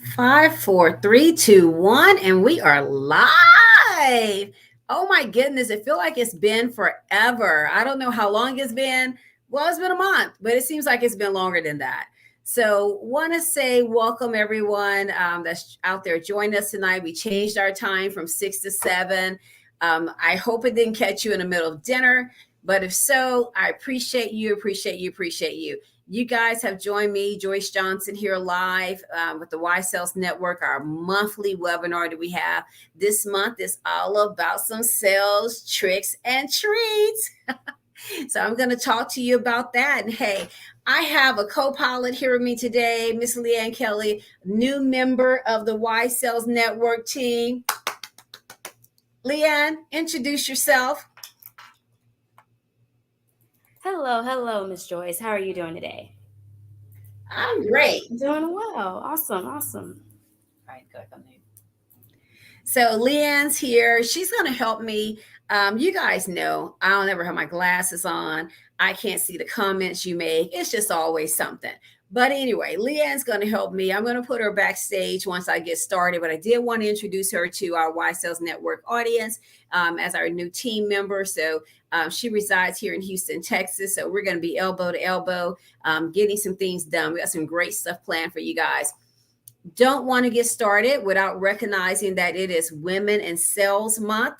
Five, four, three, two, one, and we are live. Oh my goodness, it feels like it's been forever. I don't know how long it's been. Well, it's been a month, but it seems like it's been longer than that. So, want to say welcome everyone that's out there joining us tonight. We changed our time from 6 to 7. I hope it didn't catch you in the middle of dinner, but if so, I appreciate you, appreciate you, appreciate you. You guys have joined me, Joyce Johnson, here live with the Y Sales Network, our monthly webinar that we have. This month is all about some sales tricks and treats. So I'm going to talk to you about that. And hey, I have a co-pilot here with me today, Miss Leanne Kelly, new member of the Y Sales Network team. Leanne, introduce yourself. Hello, Miss Joyce. How are you doing today? I'm great. Doing well. Awesome. All right, go ahead. So Leanne's here. She's going to help me. You guys know I don't ever have my glasses on. I can't see the comments you make. It's just always something. But anyway, Leanne's going to help me. I'm going to put her backstage once I get started. But I did want to introduce her to our Y Sales Network audience as our new team member. So she resides here in Houston, Texas. So we're going to be elbow to elbow, getting some things done. We got some great stuff planned for you guys. Don't want to get started without recognizing that it is Women in Sales Month.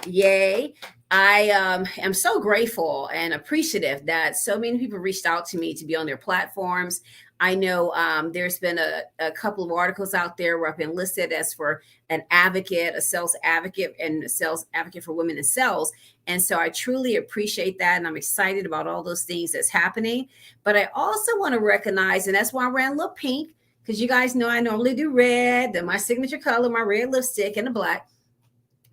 Yay. I am so grateful and appreciative that so many people reached out to me to be on their platforms. I know there's been a couple of articles out there where I've been listed as for an advocate, a sales advocate, and a sales advocate for women in sales. And so I truly appreciate that. And I'm excited about all those things that's happening. But I also want to recognize, and that's why I ran a little pink, because you guys know I normally do red, my signature color, my red lipstick, and the black.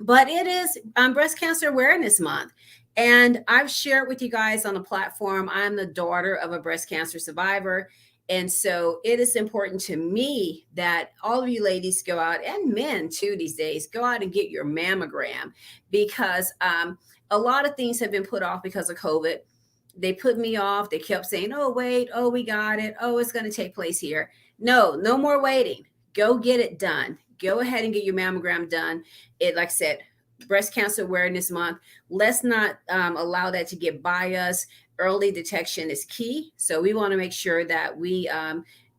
But it is Breast Cancer Awareness Month. And I've shared with you guys on the platform, I'm the daughter of a breast cancer survivor. And so it is important to me that all of you ladies go out, and men too these days, go out and get your mammogram, because a lot of things have been put off because of COVID. They put me off. They kept saying, oh, wait, oh, we got it. Oh, it's going to take place here. No more waiting. Go get it done. Go ahead and get your mammogram done. It, like I said, Breast Cancer Awareness Month. Let's not allow that to get by us. Early detection is key. So we want to make sure that we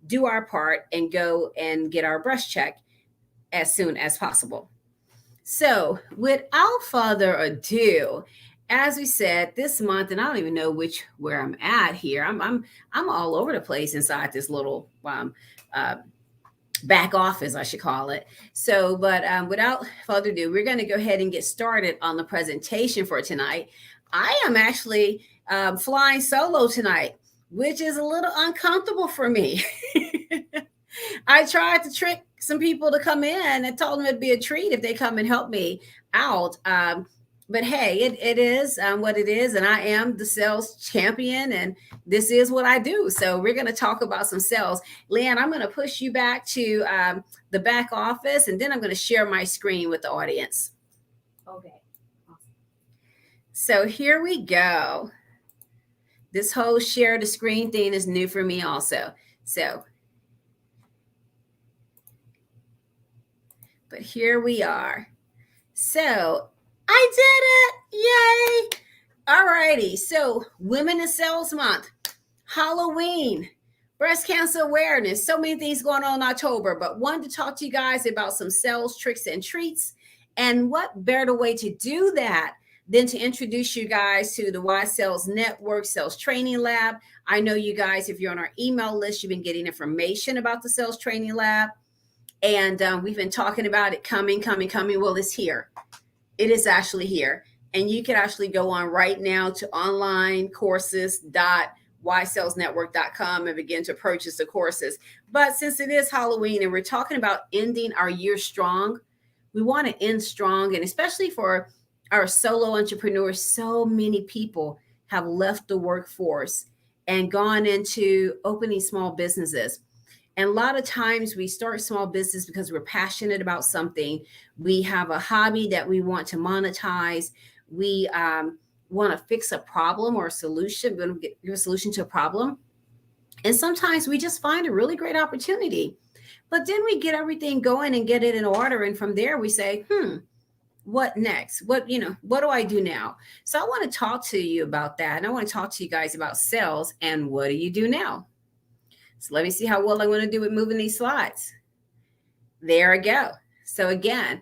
do our part and go and get our breast checked as soon as possible. So without further ado, as we said this month, and I don't even know where I'm at here. I'm all over the place inside this little uh, back office, I should call it. So, but without further ado, we're going to go ahead and get started on the presentation for tonight. I am actually flying solo tonight, which is a little uncomfortable for me. I tried to trick some people to come in and told them it'd be a treat if they come and help me out. But hey, it is what it is, and I am the sales champion, and this is what I do. So we're going to talk about some sales. Leanne, I'm going to push you back to the back office, and then I'm going to share my screen with the audience. Okay. So here we go. This whole share the screen thing is new for me also. So, but here we are. So I did it. Yay. All righty. So Women in Sales Month, Halloween, breast cancer awareness, so many things going on in October, but wanted to talk to you guys about some sales tricks and treats. And what better way to do that than to introduce you guys to the Y Sales Network Sales Training Lab. I know you guys, if you're on our email list, you've been getting information about the Sales Training Lab. And we've been talking about it coming. Well, it's here. It is actually here. And you can actually go on right now to onlinecourses.ysalesnetwork.com and begin to purchase the courses. But since it is Halloween and we're talking about ending our year strong, we want to end strong. And especially for our solo entrepreneurs, so many people have left the workforce and gone into opening small businesses. And a lot of times we start small business because we're passionate about something. We have a hobby that we want to monetize. We want to fix a problem or a solution. Give a solution to a problem. And sometimes we just find a really great opportunity. But then we get everything going and get it in order. And from there we say, what next? What do I do now? So I want to talk to you about that. And I want to talk to you guys about sales and what do you do now? So let me see how well I'm going to do with moving these slides. There I go. So again,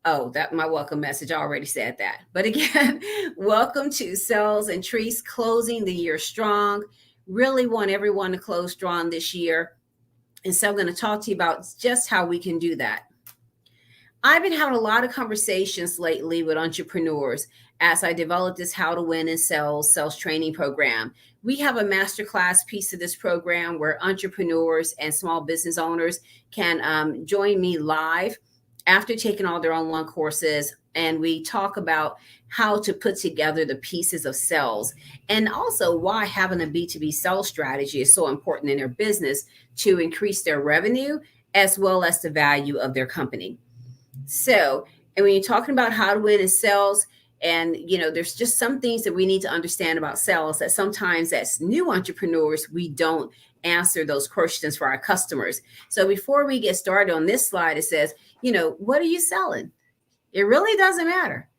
that my welcome message, I already said that. But again, welcome to Sales and Trees, closing the year strong. Really want everyone to close strong this year. And so I'm going to talk to you about just how we can do that. I've been having a lot of conversations lately with entrepreneurs as I develop this How to Win in Sales training program. We have a masterclass piece of this program where entrepreneurs and small business owners can join me live after taking all their online courses. And we talk about how to put together the pieces of sales and also why having a B2B sales strategy is so important in their business to increase their revenue as well as the value of their company. So, and when you're talking about how to win in sales, and there's just some things that we need to understand about sales that sometimes as new entrepreneurs, we don't answer those questions for our customers. So before we get started on this slide, it says, what are you selling? It really doesn't matter.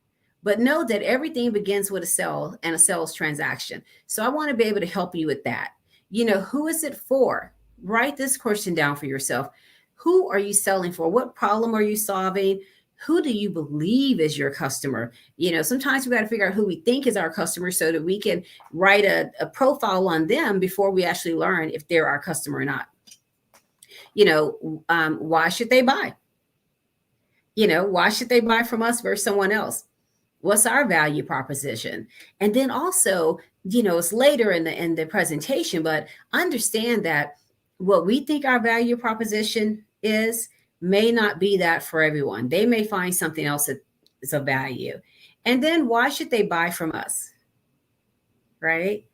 But know that everything begins with a sale and a sales transaction. So I want to be able to help you with that. Who is it for? Write this question down for yourself. Who are you selling for? What problem are you solving? Who do you believe is your customer? Sometimes we got to figure out who we think is our customer so that we can write a profile on them before we actually learn if they're our customer or not. Why should they buy? Why should they buy from us versus someone else? What's our value proposition? And then also, it's later in the presentation, but understand that what we think our value proposition is may not be that for everyone. They may find something else that is of value. And then why should they buy from us? Right?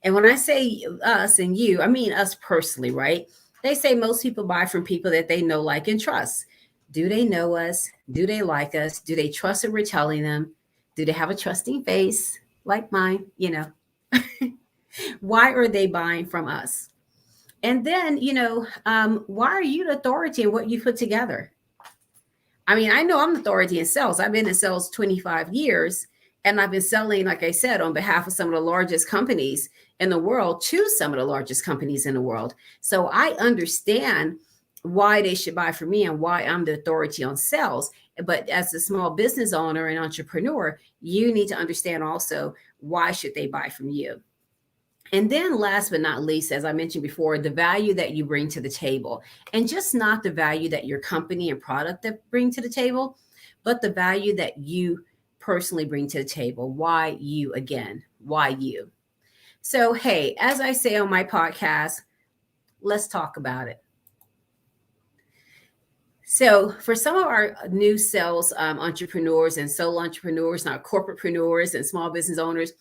And when I say us and you, I mean us personally, right? They say most people buy from people that they know, like, and trust. Do they know us? Do they like us? Do they trust what we're telling them? Do they have a trusting face like mine? Why are they buying from us? And then, why are you the authority in what you put together? I mean, I know I'm the authority in sales. I've been in sales 25 years, and I've been selling, like I said, on behalf of some of the largest companies in the world to some of the largest companies in the world. So I understand why they should buy from me and why I'm the authority on sales. But as a small business owner and entrepreneur, you need to understand also why should they buy from you. And then last but not least, as I mentioned before, the value that you bring to the table, and just not the value that your company and product that bring to the table, but the value that you personally bring to the table. Why you again? Why you? So, hey, as I say on my podcast, let's talk about it. So for some of our new sales entrepreneurs and solo entrepreneurs, not corporatepreneurs and small business owners,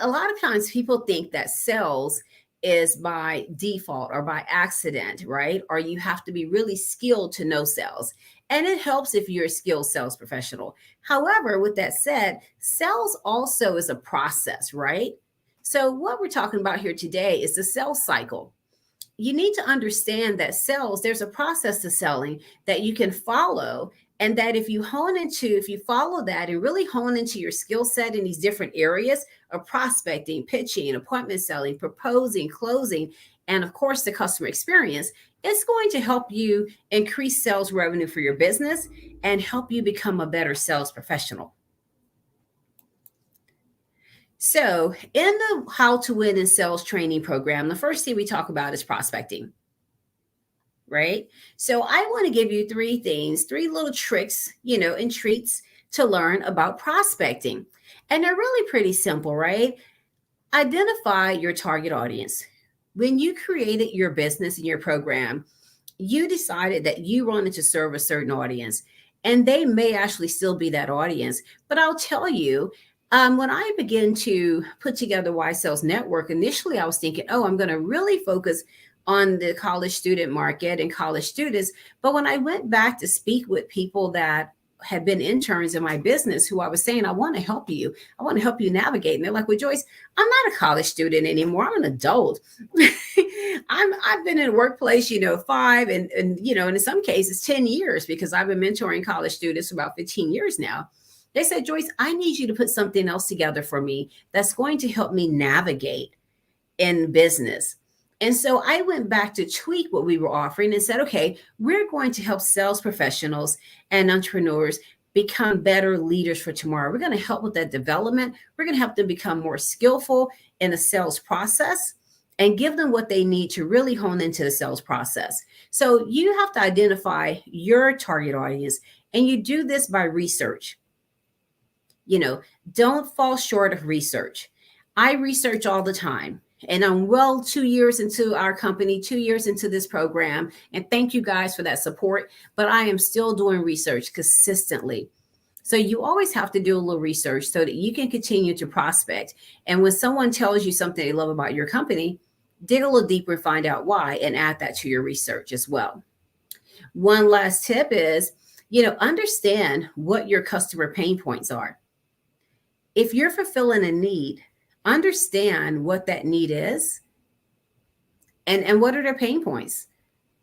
a lot of times people think that sales is by default or by accident, right? Or you have to be really skilled to know sales. And it helps if you're a skilled sales professional. However, with that said, sales also is a process, right? So what we're talking about here today is the sales cycle. You need to understand that sales, there's a process to selling that you can follow. And that if you follow that and really hone into your skill set in these different areas of prospecting, pitching, appointment selling, proposing, closing, and of course, the customer experience, it's going to help you increase sales revenue for your business and help you become a better sales professional. So in the How to Win in Sales training program, the first thing we talk about is prospecting. Right? So I want to give you three little tricks, and treats to learn about prospecting. And they're really pretty simple, right? Identify your target audience. When you created your business and your program, you decided that you wanted to serve a certain audience, and they may actually still be that audience. But I'll tell you, when I began to put together Y Sales Network, initially I was thinking, I'm going to really focus on the college student market and college students. But when I went back to speak with people that had been interns in my business who I was saying, I want to help you. I want to help you navigate. And they're like, well, Joyce, I'm not a college student anymore. I'm an adult. I've been in a workplace, 5 and and in some cases 10 years because I've been mentoring college students for about 15 years now. They said, Joyce, I need you to put something else together for me that's going to help me navigate in business. And so I went back to tweak what we were offering and said, okay, we're going to help sales professionals and entrepreneurs become better leaders for tomorrow. We're going to help with that development. We're going to help them become more skillful in the sales process and give them what they need to really hone into the sales process. So you have to identify your target audience, and you do this by research. Don't fall short of research. I research all the time. And I'm 2 years into our company, 2 years into this program. And thank you guys for that support. But I am still doing research consistently. So you always have to do a little research so that you can continue to prospect. And when someone tells you something they love about your company, dig a little deeper and find out why and add that to your research as well. One last tip is, understand what your customer pain points are. If you're fulfilling a need, understand what that need is and what are their pain points.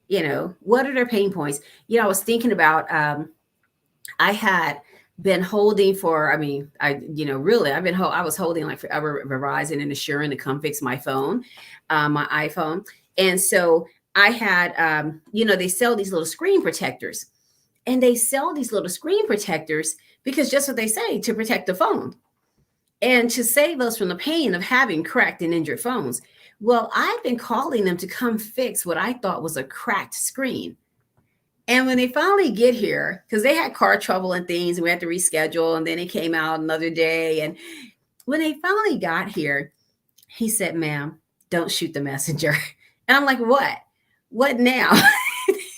What are their pain points? I was thinking about, I had been holding for, I was holding like forever Verizon and Assurant to come fix my phone, my iPhone. And so I had, they sell these little screen protectors, and they sell these little screen protectors because just what they say, to protect the phone and to save us from the pain of having cracked and injured phones. Well, I've been calling them to come fix what I thought was a cracked screen. And when they finally get here, because they had car trouble and things, and we had to reschedule, and then it came out another day. And when they finally got here, he said, ma'am, don't shoot the messenger. And I'm like, what? What now?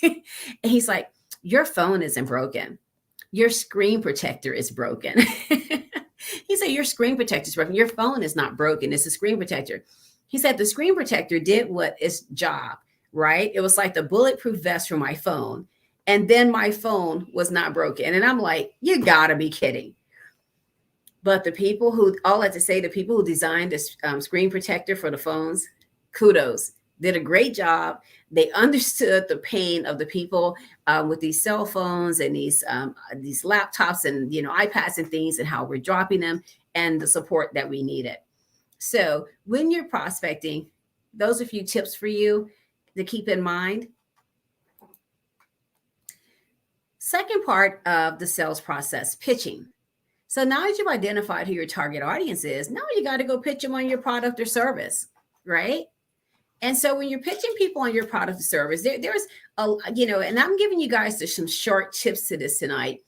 And he's like, your phone isn't broken. Your screen protector is broken. He said, your screen protector is broken. Your phone is not broken. It's a screen protector. He said, the screen protector did what its job, right? It was like the bulletproof vest for my phone. And then my phone was not broken. And I'm like, you gotta be kidding. But the people who designed this screen protector for the phones, kudos, did a great job. They understood the pain of the people with these cell phones and these laptops and iPads and things, and how we're dropping them, and the support that we needed. So when you're prospecting, those are a few tips for you to keep in mind. Second part of the sales process, pitching. So now that you've identified who your target audience is, now you got to go pitch them on your product or service, right? And so when you're pitching people on your product or service, there's and I'm giving you guys some short tips to this tonight,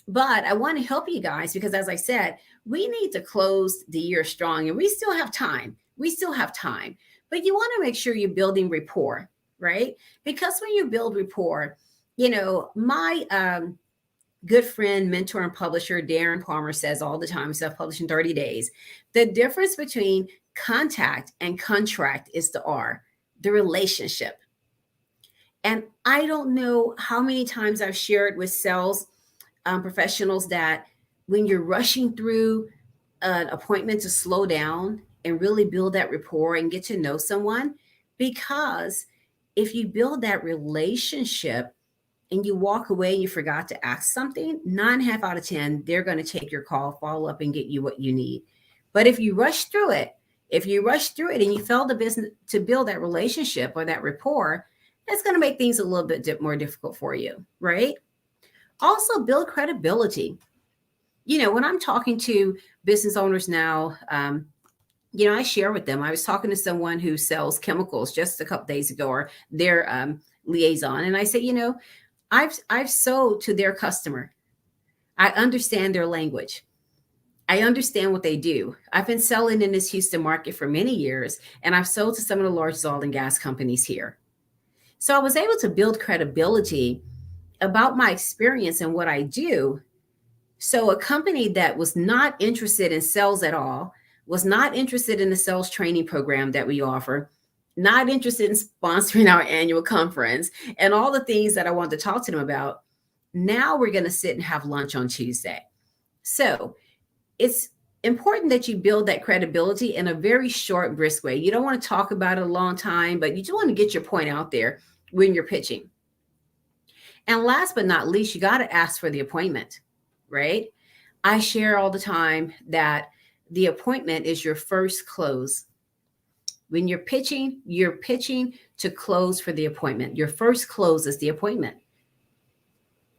but I want to help you guys because, as I said, we need to close the year strong, and we still have time. But you want to make sure you're building rapport, right? Because when you build rapport, my good friend, mentor, and publisher, Darren Palmer, says all the time, self-published in 30 days, the difference between contact and contract is the R, the relationship. And I don't know how many times I've shared with sales professionals that when you're rushing through an appointment, to slow down and really build that rapport and get to know someone. Because if you build that relationship and you walk away and you forgot to ask something, 9.5 out of 10, they're going to take your call, follow up, and get you what you need. But if you rush through it and you fail the business to build that relationship or that rapport, that's going to make things a little bit more difficult for you, right? Also, build credibility. When I'm talking to business owners now, I share with them. I was talking to someone who sells chemicals just a couple days ago, or their liaison, and I said, I've sold to their customer. I understand their language. I understand what they do. I've been selling in this Houston market for many years, and I've sold to some of the largest oil and gas companies here. So I was able to build credibility about my experience and what I do. So a company that was not interested in sales at all, was not interested in the sales training program that we offer, not interested in sponsoring our annual conference and all the things that I wanted to talk to them about. Now we're going to sit and have lunch on Tuesday. So it's important that you build that credibility in a very short, brisk way. You don't want to talk about it a long time, but you just want to get your point out there when you're pitching. And last but not least, you got to ask for the appointment, right? I share all the time that the appointment is your first close. When you're pitching to close for the appointment. Your first close is the appointment.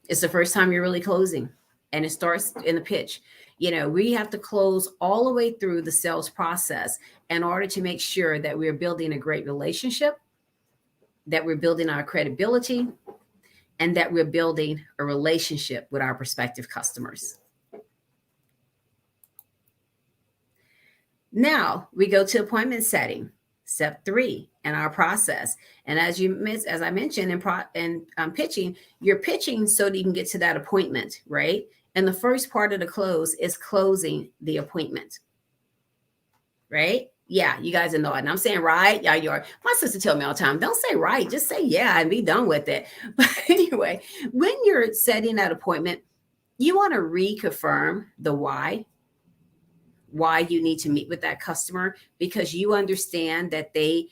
It's the first time you're really closing, and it starts in the pitch. We have to close all the way through the sales process in order to make sure that we're building a great relationship, that we're building our credibility, and that we're building a relationship with our prospective customers. Now we go to appointment setting, step 3 in our process. And as I mentioned in pitching, you're pitching so that you can get to that appointment, right? And the first part of the close is closing the appointment, right? Yeah, you guys are nodding. I'm saying right. Yeah, you are. My sister tell me all the time, don't say right, just say yeah and be done with it. But anyway, when you're setting that appointment, you want to reconfirm the why you need to meet with that customer, because you understand that they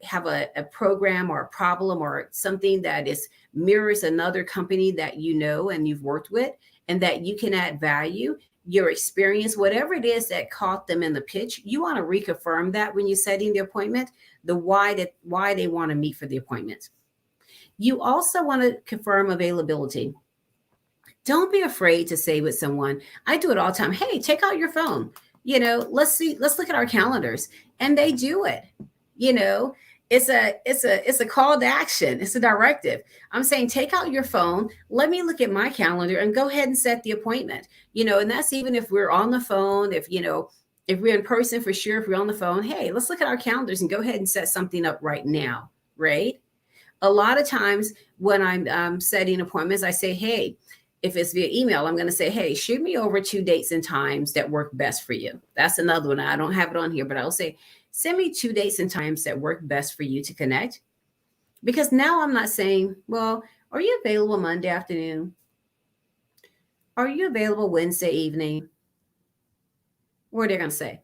have a program or a problem or something that mirrors another company that you know and you've worked with, and that you can add value, your experience, whatever it is that caught them in the pitch. You want to reconfirm that when you're setting the appointment, the why they want to meet for the appointment. You also want to confirm availability. Don't be afraid to say with someone, I do it all the time, hey, take out your phone. Let's look at our calendars. And they do it. It's a call to action. It's a directive. I'm saying, take out your phone. Let me look at my calendar and go ahead and set the appointment. And that's even if we're on the phone, if we're in person, for sure. If we're on the phone, hey, let's look at our calendars and go ahead and set something up right now. Right. A lot of times when I'm setting appointments, I say, hey, if it's via email, I'm going to say, hey, shoot me over 2 dates and times that work best for you. That's another one. I don't have it on here, but I'll say, send me 2 dates and times that work best for you to connect. Because now I'm not saying, well, are you available Monday afternoon? Are you available Wednesday evening? What are they going to say?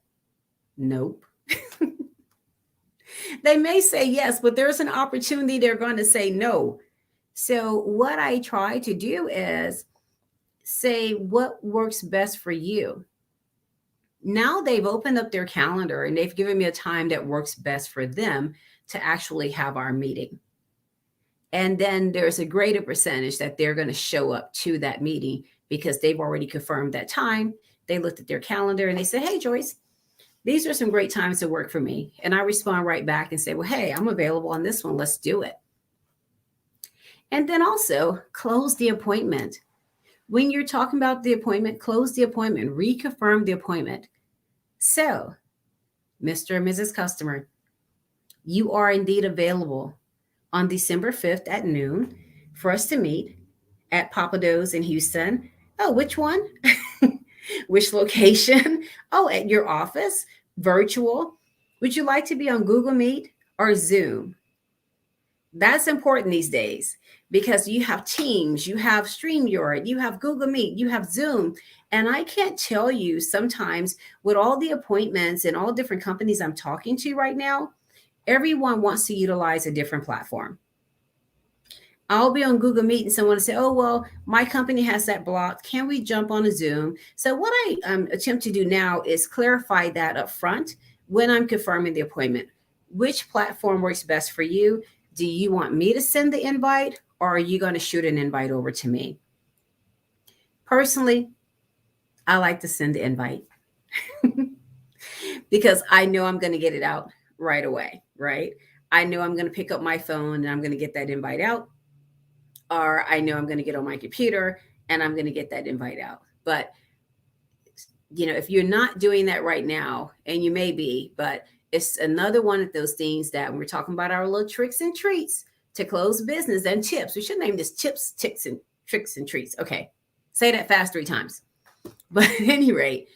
Nope. They may say yes, but there's an opportunity they're going to say no. So what I try to do is say what works best for you. Now they've opened up their calendar and they've given me a time that works best for them to actually have our meeting. And then there's a greater percentage that they're going to show up to that meeting because they've already confirmed that time. They looked at their calendar and they said, hey, Joyce, these are some great times to work for me. And I respond right back and say, well, hey, I'm available on this one. Let's do it. And then also close the appointment. When you're talking about the appointment, close the appointment, reconfirm the appointment. So, Mr. and Mrs. Customer, you are indeed available on December 5th at noon for us to meet at Papa Do's in Houston. Oh, which one? Which location? Oh, at your office, virtual. Would you like to be on Google Meet or Zoom? That's important these days because you have Teams, you have StreamYard, you have Google Meet, you have Zoom. And I can't tell you sometimes with all the appointments and all different companies I'm talking to right now, everyone wants to utilize a different platform. I'll be on Google Meet and someone will say, oh, well, my company has that blocked. Can we jump on a Zoom? So what I attempt to do now is clarify that up front when I'm confirming the appointment. Which platform works best for you? Do you want me to send the invite or are you going to shoot an invite over to me? Personally, I like to send the invite because I know I'm going to get it out right away, right? I know I'm going to pick up my phone and I'm going to get that invite out. Or I know I'm going to get on my computer and I'm going to get that invite out. But, if you're not doing that right now, and you may be, but it's another one of those things that when we're talking about our little tricks and treats to close business and tips. We should name this tips, tricks, and treats. Okay. Say that fast 3 times. But at any rate,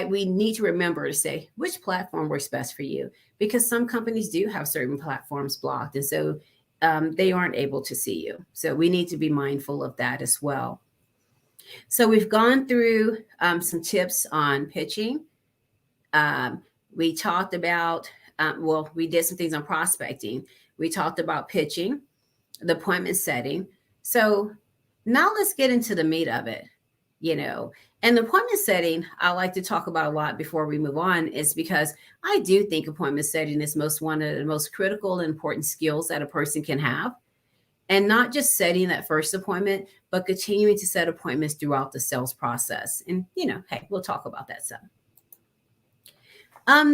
we need to remember to say which platform works best for you, because some companies do have certain platforms blocked. And so they aren't able to see you. So we need to be mindful of that as well. So we've gone through some tips on pitching. Um, we talked about, we did some things on prospecting. We talked about pitching, the appointment setting. So now let's get into the meat of it, you know. And the appointment setting, I like to talk about a lot before we move on, is because I do think appointment setting is one of the most critical and important skills that a person can have. And not just setting that first appointment, but continuing to set appointments throughout the sales process. And, hey, we'll talk about that some.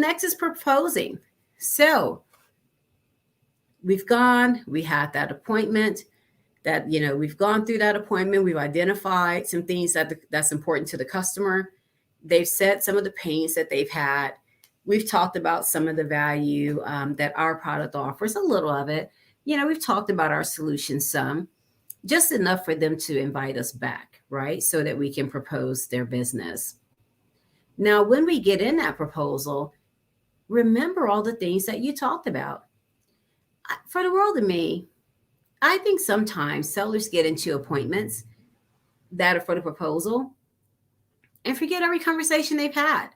Next is proposing. So we had that appointment that, we've gone through that appointment. We've identified some things that's important to the customer. They've said some of the pains that they've had. We've talked about some of the value that our product offers, a little of it. We've talked about our solution some, just enough for them to invite us back, right? So that we can propose their business. Now, when we get in that proposal, remember all the things that you talked about. For the world of me, I think sometimes sellers get into appointments that are for the proposal and forget every conversation they've had.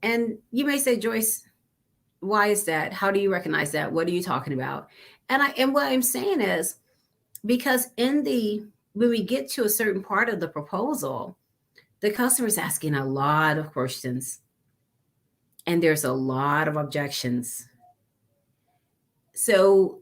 And you may say, Joyce, why is that? How do you recognize that? What are you talking about? And what I'm saying is because when we get to a certain part of the proposal, the customer's asking a lot of questions and there's a lot of objections. So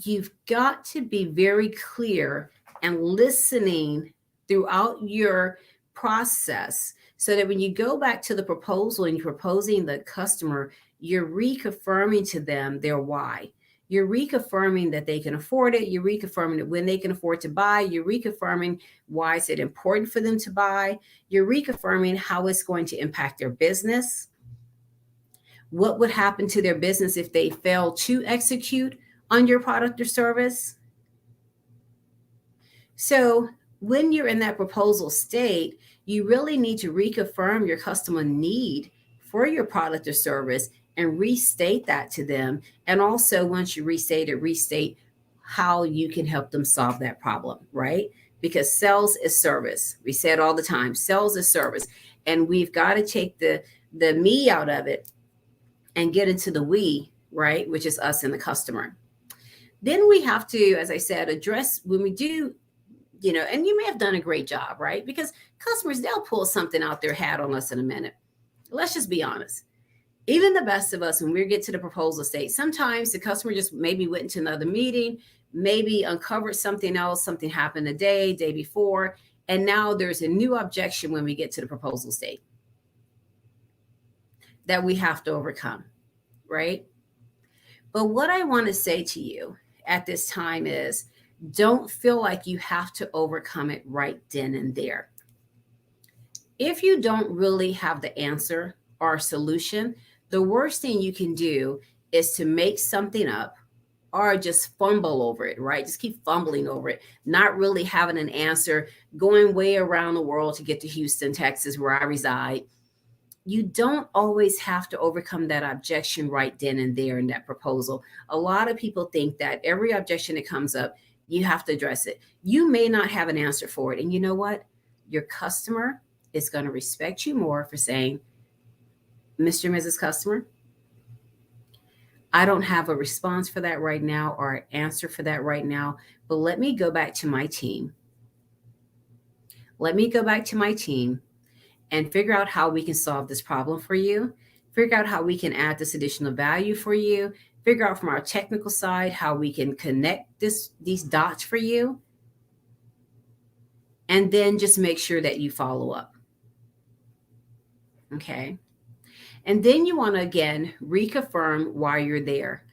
you've got to be very clear and listening throughout your process so that when you go back to the proposal and you're proposing the customer, you're reconfirming to them their why. You're reconfirming that they can afford it. You're reconfirming that when they can afford to buy. You're reconfirming why is it important for them to buy. You're reconfirming how it's going to impact their business. What would happen to their business if they fail to execute on your product or service? So when you're in that proposal state, you really need to reconfirm your customer need for your product or service and restate that to them. And also, once you restate how you can help them solve that problem, right? Because sales is service. We say it all the time, sales is service. And we've got to take the me out of it and get into the we, right? Which is us and the customer. Then we have to, as I said, address when we do, and you may have done a great job, right? Because customers, they'll pull something out their hat on us in a minute. Let's just be honest. Even the best of us, when we get to the proposal stage, sometimes the customer just maybe went into another meeting, maybe uncovered something else, something happened a day before, and now there's a new objection when we get to the proposal stage that we have to overcome, right? But what I want to say to you at this time is don't feel like you have to overcome it right then and there. If you don't really have the answer or solution, the worst thing you can do is to make something up or just fumble over it, right? Just keep fumbling over it, not really having an answer, going way around the world to get to Houston, Texas, where I reside. You don't always have to overcome that objection right then and there in that proposal. A lot of people think that every objection that comes up, you have to address it. You may not have an answer for it. And you know what? Your customer is going to respect you more for saying, Mr. and Mrs. Customer, I don't have a response for that right now or an answer for that right now, but let me go back to my team. Let me go back to my team and figure out how we can solve this problem for you, figure out how we can add this additional value for you, figure out from our technical side how we can connect these dots for you, and then just make sure that you follow up. Okay? And then you want to, again, reconfirm why you're there.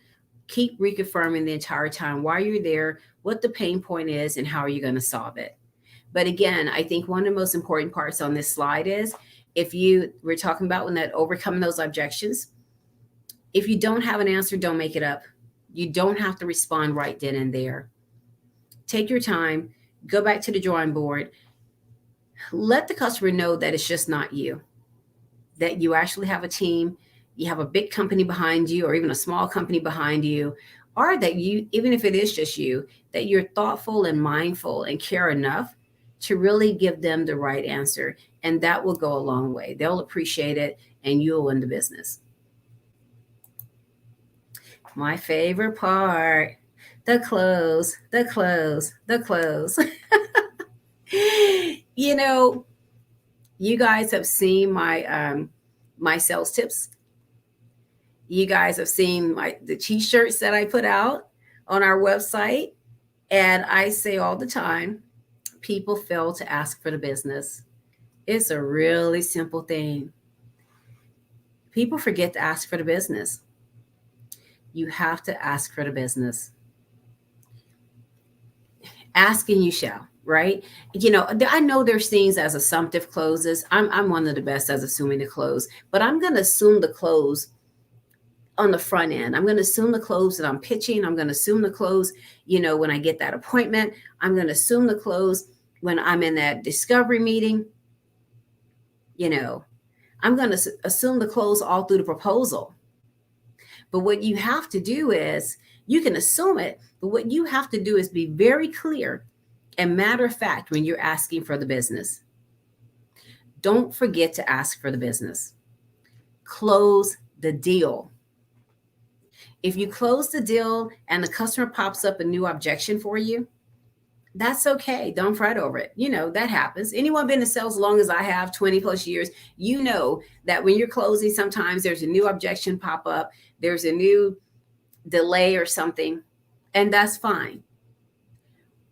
Keep reconfirming the entire time why you're there, what the pain point is, and how are you going to solve it. But again, I think one of the most important parts on this slide is we're talking about when that overcoming those objections. If you don't have an answer, don't make it up. You don't have to respond right then and there. Take your time, go back to the drawing board. Let the customer know that it's just not you, that you actually have a team, you have a big company behind you or even a small company behind you, or that you, even if it is just you, that you're thoughtful and mindful and care enough to really give them the right answer. And that will go a long way. They'll appreciate it and you'll win the business. My favorite part, the close, the close, the close. You know, you guys have seen my sales tips. You guys have seen the t-shirts that I put out on our website. And I say all the time, people fail to ask for the business. It's a really simple thing. People forget to ask for the business. You have to ask for the business. Ask and you shall, right? I know there's things as assumptive closes. I'm one of the best as assuming the close, but I'm going to assume the close on the front end. I'm going to assume the close that I'm pitching. I'm going to assume the close, when I get that appointment. I'm going to assume the close when I'm in that discovery meeting. I'm going to assume the close all through the proposal. But what you have to do is, you can assume it, but what you have to do is be very clear and matter of fact when you're asking for the business. Don't forget to ask for the business. Close the deal. If you close the deal and the customer pops up a new objection for you, that's okay. Don't fret over it. That happens. Anyone been in sales as long as I have, 20 plus years, that when you're closing, sometimes there's a new objection pop up. There's a new delay or something, and that's fine.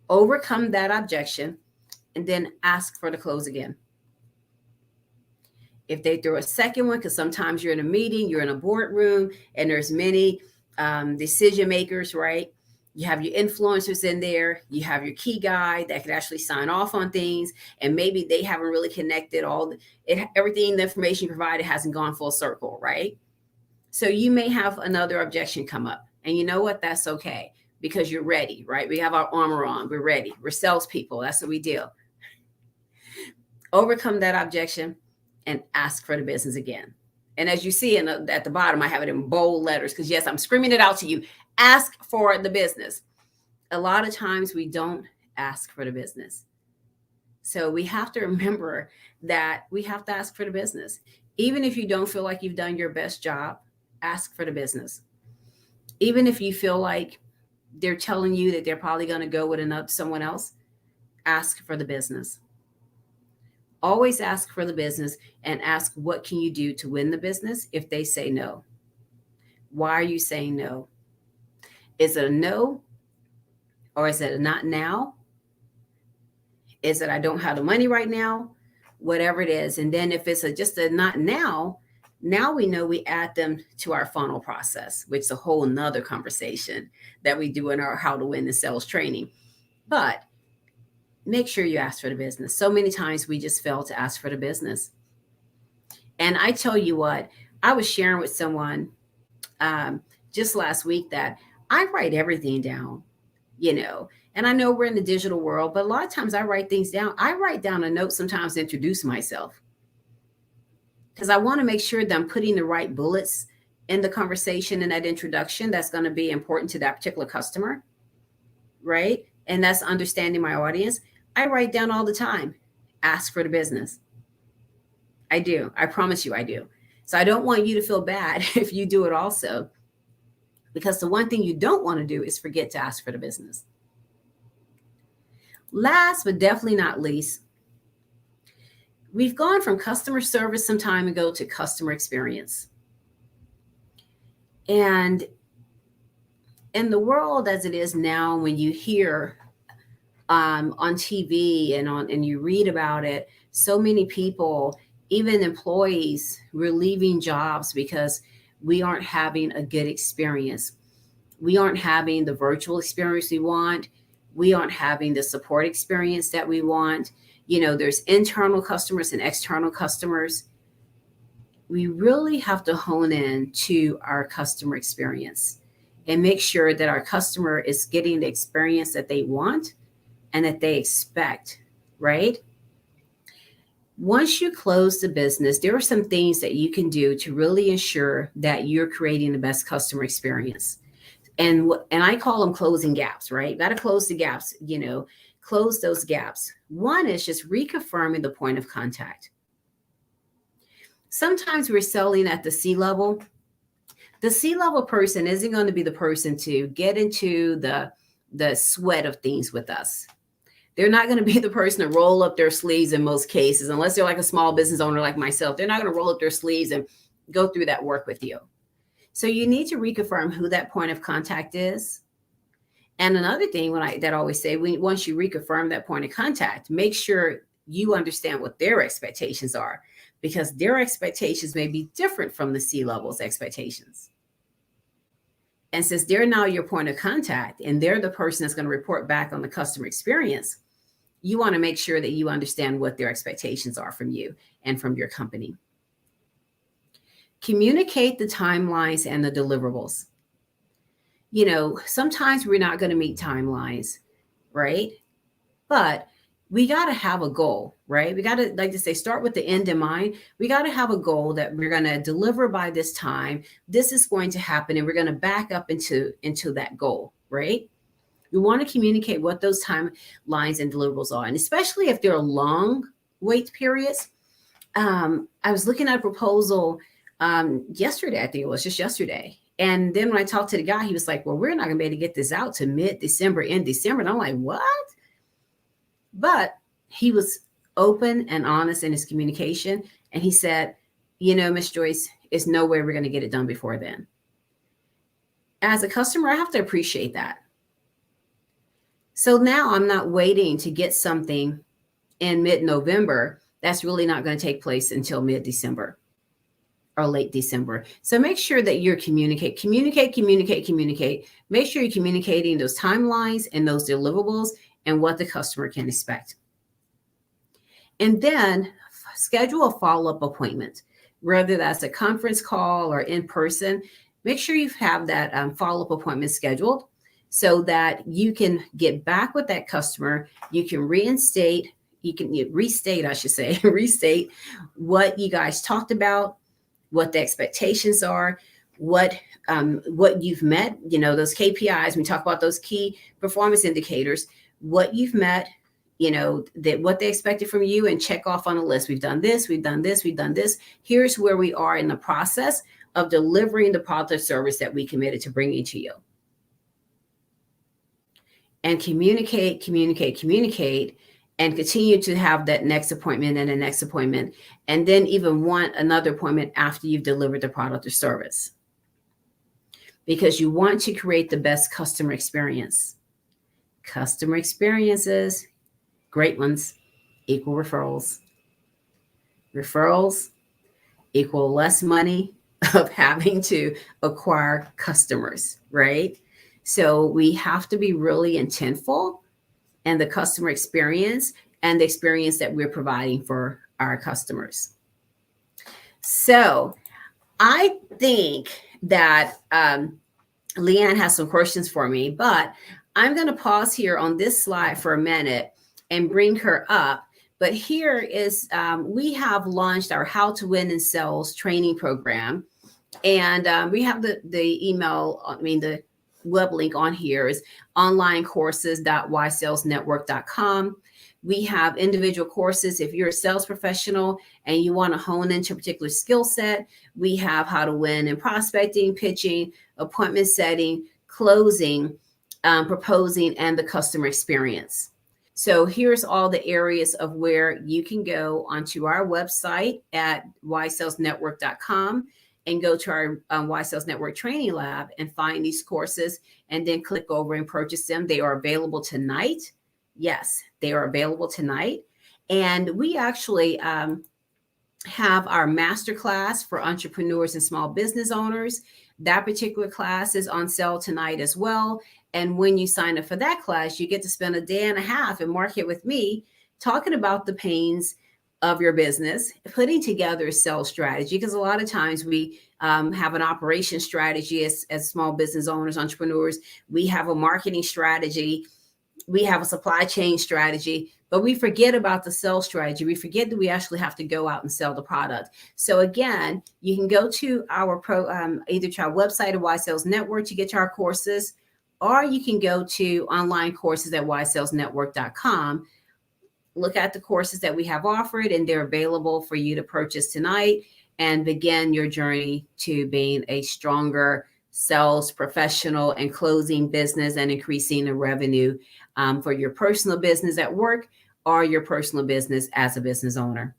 Overcome that objection and then ask for the close again. If they throw a second one, because sometimes you're in a meeting, you're in a boardroom, and there's many decision makers, right? You have your influencers in there. You have your key guy that could actually sign off on things. And maybe they haven't really connected everything, the information you provided hasn't gone full circle, right? So you may have another objection come up. And you know what? That's okay, because you're ready, right? We have our armor on. We're ready. We're salespeople. That's what we do. Overcome that objection and ask for the business again. And as you see at the bottom, I have it in bold letters because, yes, I'm screaming it out to you. Ask for the business. A lot of times we don't ask for the business. So we have to remember that we have to ask for the business. Even if you don't feel like you've done your best job, ask for the business. Even if you feel like they're telling you that they're probably going to go with someone else, ask for the business. Always ask for the business and ask, what can you do to win the business if they say no? Why are you saying no? Is it a no? Or is it a not now? Is it I don't have the money right now? Whatever it is. And then if it's just a not now, now we know we add them to our funnel process, which is a whole nother conversation that we do in our How to Win the Sales training. But make sure you ask for the business. So many times we just fail to ask for the business. And I tell you what, I was sharing with someone just last week that I write everything down, and I know we're in the digital world, but a lot of times I write things down. I write down a note sometimes to introduce myself because I want to make sure that I'm putting the right bullets in the conversation in that introduction that's going to be important to that particular customer, right? And that's understanding my audience. I write down all the time, ask for the business. I do. I promise you I do. So I don't want you to feel bad if you do it also, because the one thing you don't want to do is forget to ask for the business. Last but definitely not least, we've gone from customer service some time ago to customer experience. And in the world as it is now, when you hear on TV and you read about it, so many people, even employees, we're leaving jobs because we aren't having a good experience. We aren't having the virtual experience we want. We aren't having the support experience that we want. There's internal customers and external customers. We really have to hone in to our customer experience and make sure that our customer is getting the experience that they want and that they expect, right? Once you close the business, there are some things that you can do to really ensure that you're creating the best customer experience. And I call them closing gaps, right? You got to close the gaps, close those gaps. One is just reconfirming the point of contact. Sometimes we're selling at the C-level. The C-level person isn't going to be the person to get into the sweat of things with us. They're not going to be the person to roll up their sleeves in most cases, unless they're like a small business owner like myself. They're not going to roll up their sleeves and go through that work with you. So you need to reconfirm who that point of contact is. And another thing that I always say, once you reconfirm that point of contact, make sure you understand what their expectations are, because their expectations may be different from the C-level's expectations. And since they're now your point of contact and they're the person that's going to report back on the customer experience, you want to make sure that you understand what their expectations are from you and from your company. Communicate the timelines and the deliverables. You know, sometimes we're not going to meet timelines, right? But we got to have a goal, right? We got to, like to say, start with the end in mind. We got to have a goal that we're going to deliver by this time. This is going to happen, and we're going to back up into that goal, right? We want to communicate what those timelines and deliverables are, and especially if they're long wait periods. I was looking at a proposal yesterday. I think it was just yesterday. And then when I talked to the guy, he was like, well, we're not going to be able to get this out to mid-December, in December. And I'm like, what? But he was open and honest in his communication. And he said, you know, Miss Joyce, there's no way we're going to get it done before then. As a customer, I have to appreciate that. So now I'm not waiting to get something in mid-November. That's really not going to take place until mid-December or late December. So make sure that you're communicate. Make sure you're communicating those timelines and those deliverables and what the customer can expect. And then schedule a follow-up appointment, whether that's a conference call or in person. Make sure you have that follow-up appointment scheduled so that you can get back with that customer. You can restate what you guys talked about, what the expectations are, what you've met, you know, those KPIs. We talk about those key performance indicators, what you've met, you know, that what they expected from you, and check off on a list. We've done this, we've done this, we've done this. Here's where we are in the process of delivering the product or service that we committed to bringing to you. And communicate, and continue to have that next appointment and the next appointment, and then even want another appointment after you've delivered the product or service. Because you want to create the best customer experience. Customer experiences, great ones, equal referrals. Referrals equal less money of having to acquire customers, right? So we have to be really intentful and the customer experience and the experience that we're providing for our customers. So I think that Leanne has some questions for me, but I'm going to pause here on this slide for a minute and bring her up. But here is, we have launched our How to Win in Sales training program. And we have the web link on here is onlinecourses.ysalesnetwork.com. We have individual courses. If you're a sales professional and you want to hone into a particular skill set, we have how to win in prospecting, pitching, appointment setting, closing, proposing, and the customer experience. So here's all the areas of where you can go onto our website at ysalesnetwork.com and go to our Y Sales Network Training Lab and find these courses, and then click over and purchase them. They are available tonight. Yes, they are available tonight. And we actually have our Masterclass for entrepreneurs and small business owners. That particular class is on sale tonight as well. And when you sign up for that class, you get to spend a day and a half in Market with me talking about the pains of your business, putting together a sales strategy, because a lot of times we have an operation strategy as small business owners, entrepreneurs. We have a marketing strategy. We have a supply chain strategy, but we forget about the sales strategy. We forget that we actually have to go out and sell the product. So again, you can go to our either to our website or Y Sales Network to get to our courses, or you can go to online courses at wisesalesnetwork.com. Look at the courses that we have offered, and they're available for you to purchase tonight and begin your journey to being a stronger sales professional and closing business and increasing the revenue for your personal business at work or your personal business as a business owner.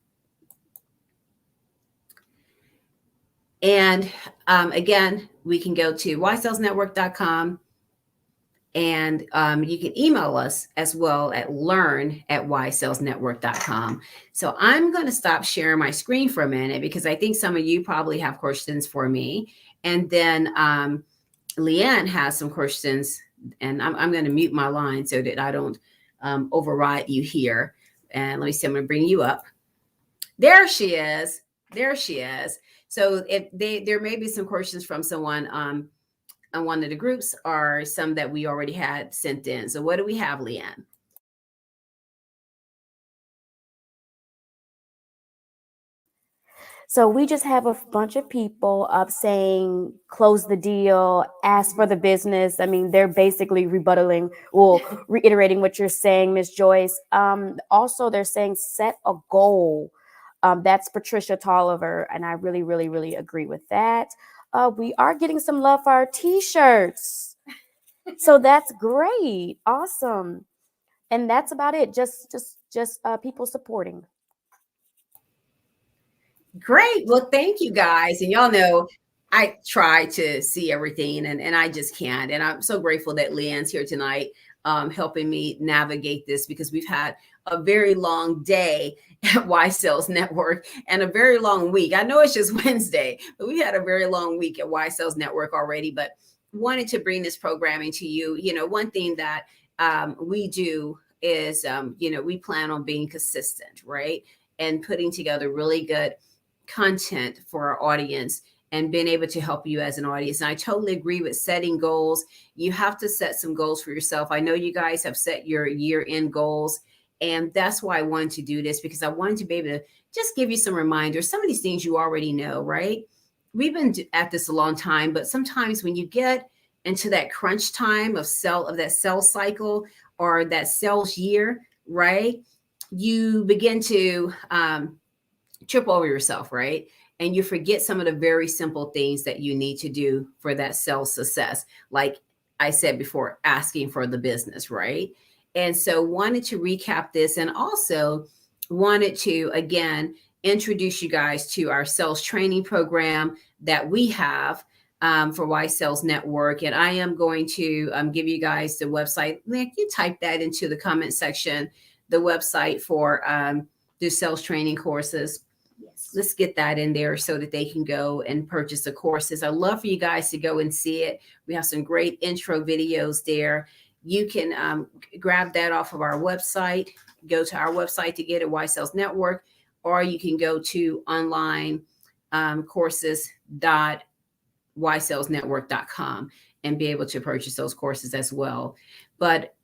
And again, we can go to wisesalesnetwork.com. And you can email us as well at learn@wisesalesnetwork.com. So I'm going to stop sharing my screen for a minute because I think some of you probably have questions for me. And then Leanne has some questions, and I'm going to mute my line so that I don't override you here. And let me see, I'm going to bring you up. There she is. There she is. So there may be some questions from someone on one of the groups or some that we already had sent in. So what do we have, Leanne? So we just have a bunch of people up saying, close the deal, ask for the business. I mean, they're basically reiterating what you're saying, Ms. Joyce. Also, they're saying set a goal. That's Patricia Tolliver, and I really, really, really agree with that. We are getting some love for our t-shirts. So that's great. Awesome. And that's about it. Just people supporting. Great. Well, thank you guys. And y'all know I try to see everything and I just can't. And I'm so grateful that Leanne's here tonight helping me navigate this because we've had a very long day at Y Sales Network and a very long week. I know it's just Wednesday, but we had a very long week at Y Sales Network already, but wanted to bring this programming to you. You know, one thing that we do is, we plan on being consistent, right? And putting together really good content for our audience and being able to help you as an audience. And I totally agree with setting goals. You have to set some goals for yourself. I know you guys have set your year-end goals, and that's why I wanted to do this, because I wanted to be able to just give you some reminders. Some of these things you already know, right? We've been at this a long time, but sometimes when you get into that crunch time of that sales cycle or that sales year, right? You begin to trip over yourself, right? And you forget some of the very simple things that you need to do for that sales success. Like I said before, asking for the business, right? And so wanted to recap this and also wanted to, again, introduce you guys to our sales training program that we have for Y Sales Network. And I am going to give you guys the website. Nick, you type that into the comment section, the website for the sales training courses. Yes. Let's get that in there so that they can go and purchase the courses. I'd love for you guys to go and see it. We have some great intro videos there. You can grab that off of our website, go to our website to get it, Y Sales Network, or you can go to online courses.ysalesnetwork.com and be able to purchase those courses as well. But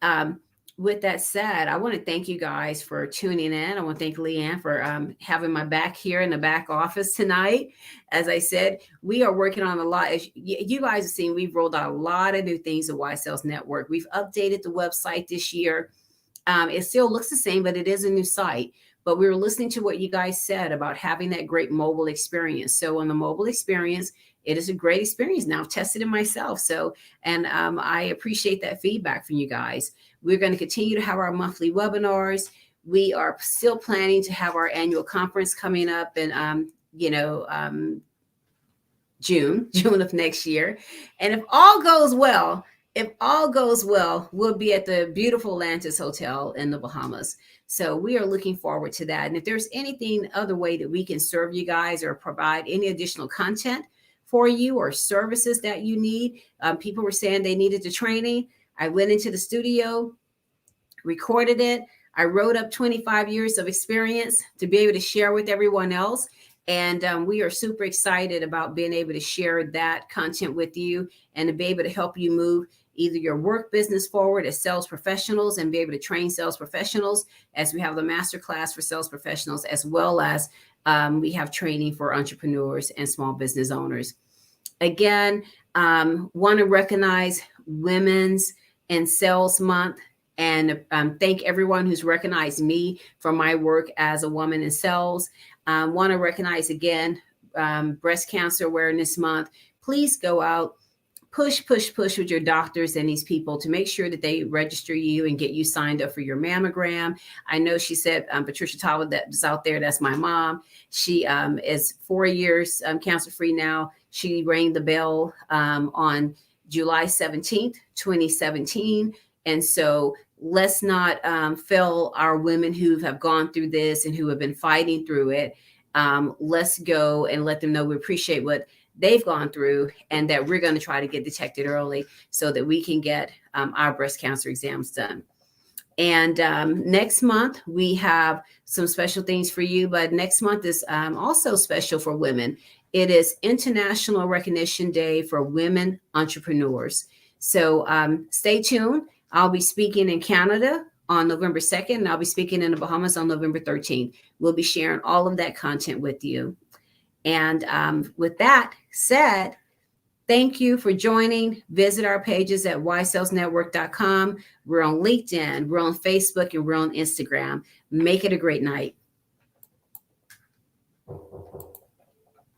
with that said, I want to thank you guys for tuning in. I want to thank Leanne for having my back here in the back office tonight. As I said, we are working on a lot. As you guys have seen, we've rolled out a lot of new things at Y Sales Network. We've updated the website this year. It still looks the same, but it is a new site. But we were listening to what you guys said about having that great mobile experience. So on the mobile experience, it is a great experience. Now I've tested it myself. So, and I appreciate that feedback from you guys. We're going to continue to have our monthly webinars. We are still planning to have our annual conference coming up in, June of next year. And if all goes well, we'll be at the beautiful Atlantis Hotel in the Bahamas. So we are looking forward to that. And if there's anything other way that we can serve you guys or provide any additional content for you or services that you need, people were saying they needed the training. I went into the studio, recorded it. I wrote up 25 years of experience to be able to share with everyone else. And we are super excited about being able to share that content with you and to be able to help you move either your work business forward as sales professionals and be able to train sales professionals, as we have the Masterclass for sales professionals, as well as we have training for entrepreneurs and small business owners. Again, want to recognize Women's in Sales Month, and thank everyone who's recognized me for my work as a woman in sales. Want to recognize again Breast Cancer Awareness Month. Please go out, push with your doctors and these people to make sure that they register you and get you signed up for your mammogram. I know she said, Patricia Tava, that is out there, that's my mom. She is 4 years cancer-free now. She rang the bell on July 17th, 2017. And so let's not fail our women who have gone through this and who have been fighting through it. Let's go and let them know we appreciate what they've gone through, and that we're going to try to get detected early so that we can get our breast cancer exams done. And next month, we have some special things for you, but next month is also special for women. It is International Recognition Day for Women Entrepreneurs. So stay tuned. I'll be speaking in Canada on November 2nd, and I'll be speaking in the Bahamas on November 13th. We'll be sharing all of that content with you. And with that said, thank you for joining. Visit our pages at ysalesnetwork.com. We're on LinkedIn, we're on Facebook, and we're on Instagram. Make it a great night.